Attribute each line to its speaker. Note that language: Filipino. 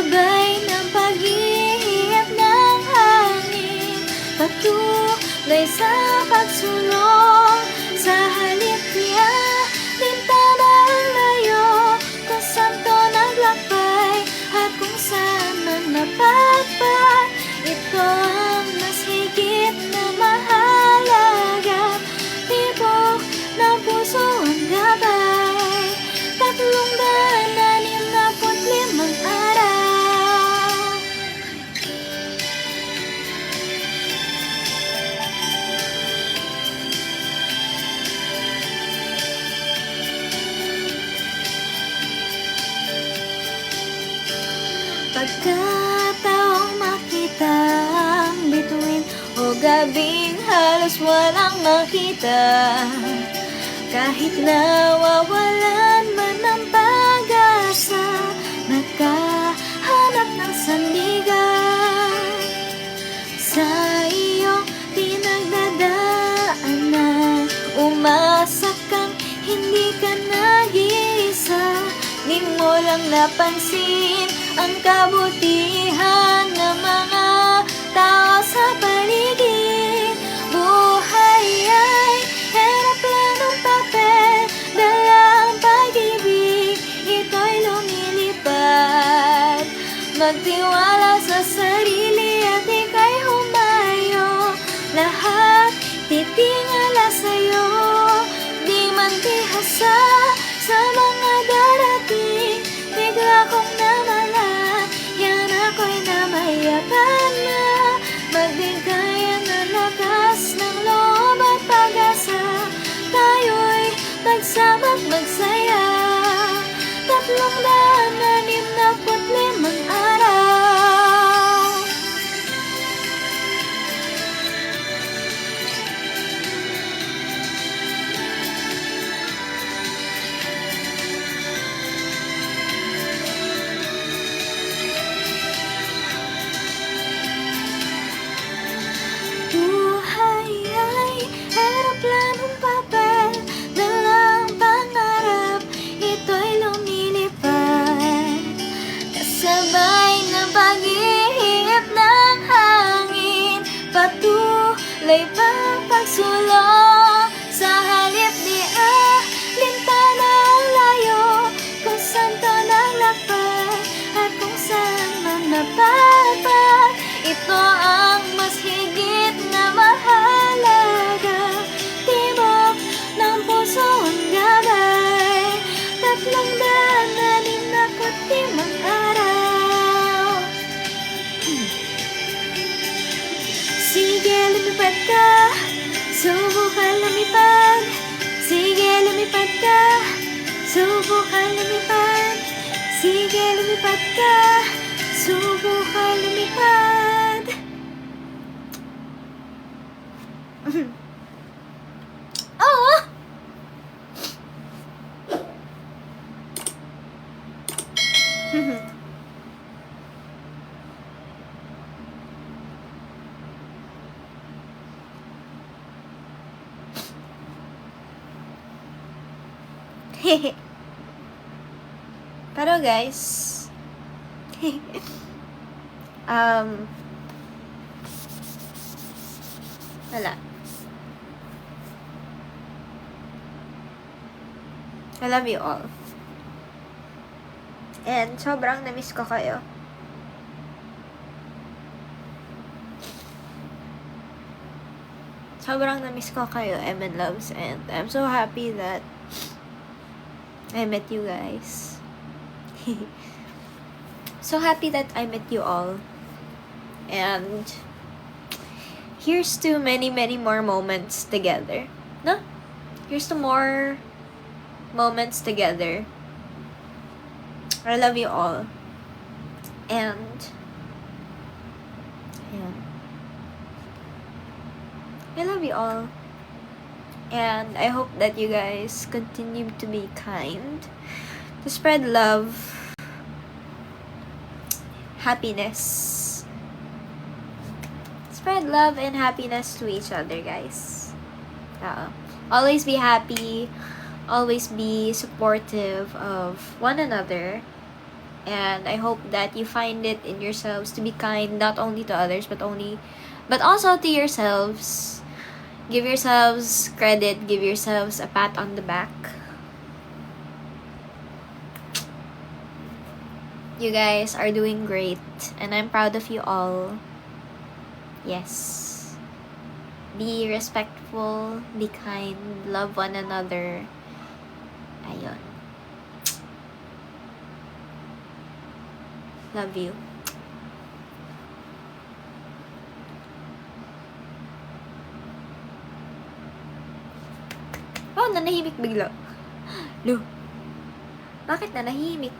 Speaker 1: Kasabay ng paghihip ng hangin, patuloy sa pagsulong. Sa halip niya, lintana ang layo, kung saan to naglakbay at kung saan man napagpag. Ito ang mas higit na mahalaga, tibok ng puso ang gabay. 365 araw. Pagkataong makita ang bituin o gabing halos walang makita, kahit nawawalan man ng pag-asa, nagkahanap ng sandigan. Sa iyong pinagdadaanan, umasa kang hindi ka nag-iisa. Di mo lang napansin ang kabutihan ng mga tao sa paligid. Buhay ay eroplanong papel, dala ang pag-ibig, ito'y lumilipad. Magtiwala sa sarili at ika'y humayo, lahat titingala sa'yo. Di man tihasa sa mga darating, bigla kong namala, yan ako'y namayapan na. Magbigayan ng lakas ng loob at pag-asa, tayo'y magsama't magsaya. 365 araw. Buhay ay eroplanong papel, dalang pangarap, ito'y lumilipad. Kasabay ng paghihip ng hangin, patuloy pa pagsulong. Sa halip di lintana ang layo, kung saan to naglakbay at kung saan man napagpag. Ito ang mas higit na mahalaga, tibok ng puso ang gabay. 365 araw. Sige, lumipad ka, subukan lumipad. Sige, lumipad ka, subukan lumipad. Sige, lumipad ka, subukan lumipad. Oh! Pero guys, wala. I love you all. And sobrang na-miss ko kayo. Sobrang na-miss ko kayo, Emin Loves, and I'm so happy that I met you guys. So happy that I met you all. And here's to many, many more moments together. No? Here's to more moments together. I love you all. And yeah. I love you all. And I hope that you guys continue to be kind, to spread love, happiness. Spread love and happiness to each other, guys. Always be happy. Always be supportive of one another. And I hope that you find it in yourselves to be kind, not only to others, but also to yourselves. Give yourselves credit, give yourselves a pat on the back. You guys are doing great, and I'm proud of you all. Yes. Be respectful, be kind, love one another. Ayun. Love you. Oh, nanahimik bigla. Lo, bakit nanahimik?